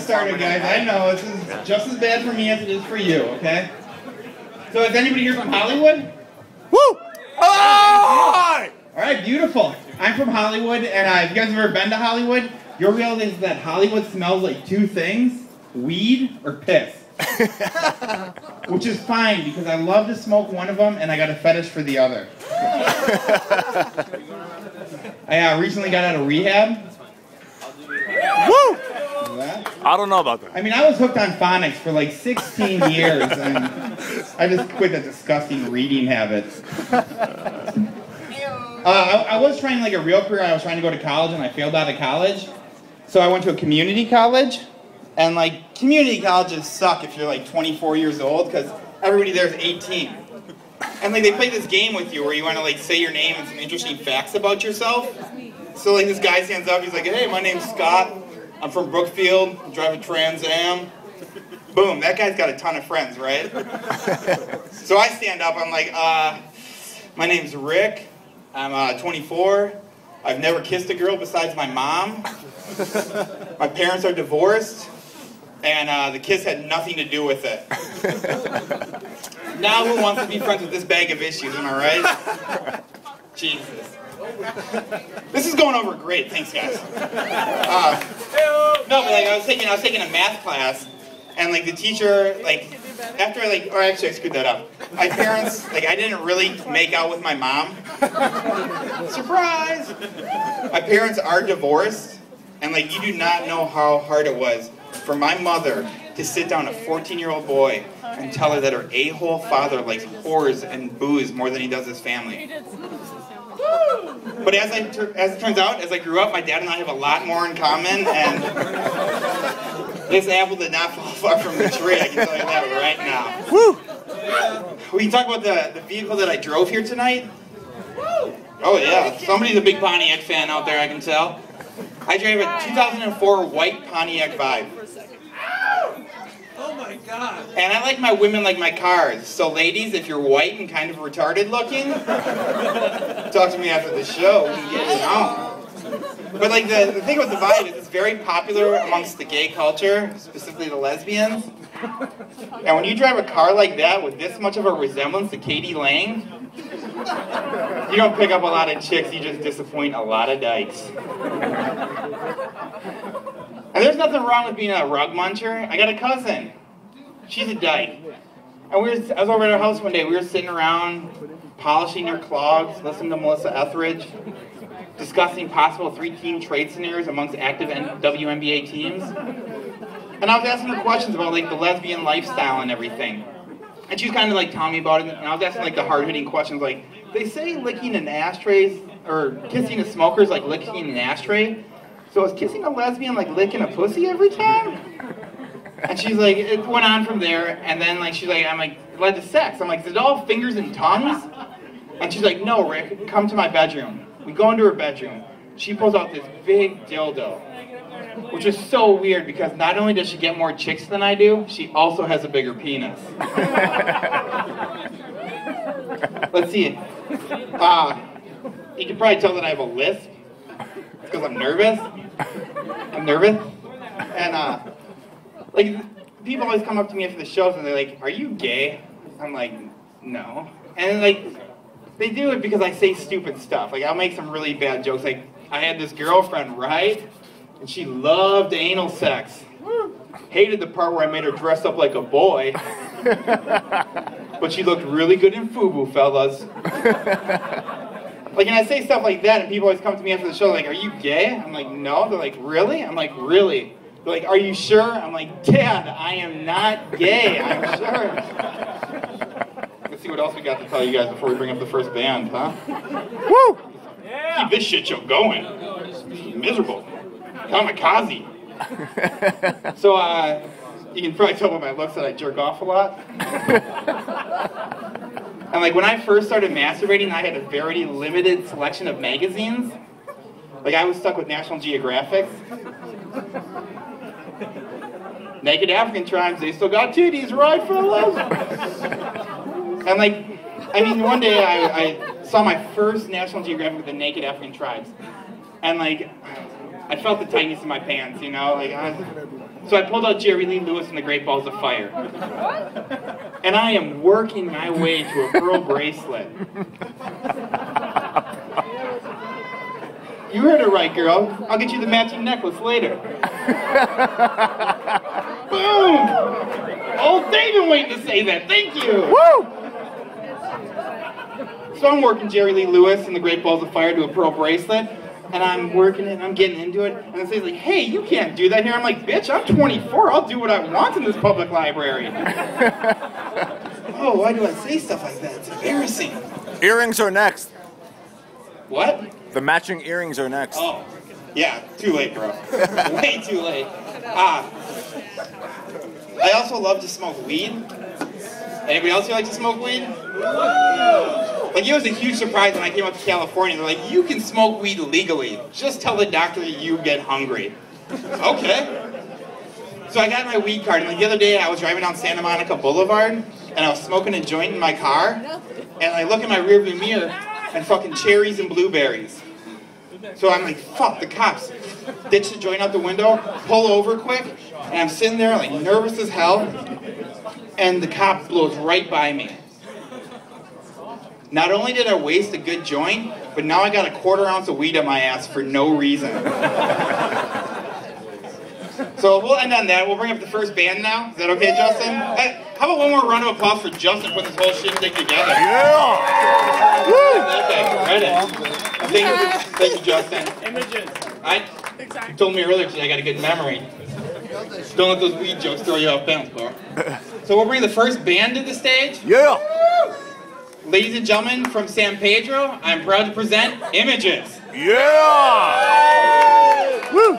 started, guys. I know, this is just as bad for me as it is for you, okay? So is anybody here from Hollywood? Woo! Oh! All right, beautiful. I'm from Hollywood, and if you guys have ever been to Hollywood, you'll realize that Hollywood smells like two things, weed or piss. Which is fine, because I love to smoke one of them, and I got a fetish for the other. I recently got out of rehab. Woo! I don't know about that. I mean, I was hooked on phonics for like 16 years, and I just quit that disgusting reading habit. I was trying like a real career. I was trying to go to college, and I failed out of college. So I went to a community college, and like community colleges suck if you're like 24 years old, because everybody there is 18. And like they play this game with you where you want to like say your name and some interesting facts about yourself. So like this guy stands up, he's like, "Hey, my name's Scott. I'm from Brookfield. I drive a Trans Am." Boom, that guy's got a ton of friends, right? So I stand up, I'm like, my name's Rick. I'm 24. I've never kissed a girl besides my mom. My parents are divorced. And the kiss had nothing to do with it. Now who wants to be friends with this bag of issues, am I right? Jesus. This is going over great, thanks guys. No, but like I was taking a math class, and like the teacher, like after or actually I screwed that up. My parents, like I didn't really make out with my mom. Surprise! My parents are divorced, and like you do not know how hard it was for my mother to sit down a 14-year-old boy and tell her that her a-hole father likes whores and booze more than he does his family. But as it turns out, as I grew up, my dad and I have a lot more in common, and this apple did not fall far from the tree, I can tell you that right now. Woo! We can talk about the vehicle that I drove here tonight. Oh yeah, somebody's a big Pontiac fan out there, I can tell. I drive a 2004 white Pontiac Vibe. Oh my God. And I like my women like my cars. So ladies, if you're white and kind of retarded looking, talk to me after the show. We can get it on. But like the thing with the Vibe is it's very popular amongst the gay culture, specifically the lesbians. And when you drive a car like that with this much of a resemblance to Katie Lang, you don't pick up a lot of chicks, you just disappoint a lot of dykes. And there's nothing wrong with being a rug muncher. I got a cousin. She's a dyke. And I was over at her house one day. We were sitting around, polishing her clogs, listening to Melissa Etheridge, discussing possible 3-team trade scenarios amongst active WNBA teams. And I was asking her questions about like the lesbian lifestyle and everything. And she was kind of like telling me about it. And I was asking like the hard-hitting questions like, they say licking an ashtray, or kissing a smoker is like licking an ashtray. So is kissing a lesbian like licking a pussy every time? And she's like, it went on from there, and then like she's like, I'm like, it led to sex. I'm like, is it all fingers and tongues? And she's like, no, Rick, come to my bedroom. We go into her bedroom. She pulls out this big dildo, which is so weird because not only does she get more chicks than I do, she also has a bigger penis. Let's see. You can probably tell that I have a lisp. It's because I'm nervous. And like people always come up to me after the shows and they're like, "Are you gay?" I'm like, "No." And like they do it because I say stupid stuff. Like I'll make some really bad jokes. Like I had this girlfriend, right? And she loved anal sex. Hated the part where I made her dress up like a boy. But she looked really good in FUBU, fellas. Like, and I say stuff like that, and people always come to me after the show like, "Are you gay?" I'm like, "No." They're like, "Really?" I'm like, "Really?" They're like, "Are you sure?" I'm like, "Dad, I am not gay, I'm sure." Let's see what else we got to tell you guys before we bring up the first band, huh? Woo! Yeah. Keep this shit show going. Miserable. Kamikaze. So, you can probably tell by my looks that I jerk off a lot. And like when I first started masturbating, I had a very limited selection of magazines. Like I was stuck with National Geographic. Naked African tribes, they still got titties, right, fellas? And like, I mean, one day I saw my first National Geographic with the naked African tribes. And like, I felt the tightness in my pants, you know? Like, So I pulled out Jerry Lee Lewis and the Great Balls of Fire. And I am working my way to a pearl bracelet. You heard it right, girl. I'll get you the matching necklace later. Boom! Oh, they've been waiting to say that. Thank you. Woo! So I'm working Jerry Lee Lewis and the Great Balls of Fire to a pearl bracelet. And I'm working it, and I'm getting into it, and the lady's like, hey, you can't do that here. I'm like, bitch, I'm 24. I'll do what I want in this public library. Oh, why do I say stuff like that? It's embarrassing. Earrings are next. What? The matching earrings are next. Oh, yeah, too late, bro. Way too late. I also love to smoke weed. Anybody else here like to smoke weed? Like, it was a huge surprise when I came up to California. They're like, you can smoke weed legally. Just tell the doctor that you get hungry. Okay. So I got my weed card, and like, the other day I was driving down Santa Monica Boulevard, and I was smoking a joint in my car, and I look in my rearview mirror, and fucking cherries and blueberries. So I'm like, fuck, the cops. Ditch the joint out the window, pull over quick, and I'm sitting there like nervous as hell, and the cop blows right by me. Not only did I waste a good joint, but now I got a 1/4 ounce of weed on my ass for no reason. So we'll end on that. We'll bring up the first band now. Is that okay, Justin? Hey, how about one more round of applause for Justin putting this whole shindig together? Yeah! Woo! Okay, thank you, Justin. Images. You told me earlier today I got a good memory. Don't let those weed jokes throw you off balance, bro. So we'll bring the first band to the stage. Yeah! Ladies and gentlemen, from San Pedro, I'm proud to present Images. Yeah! Woo!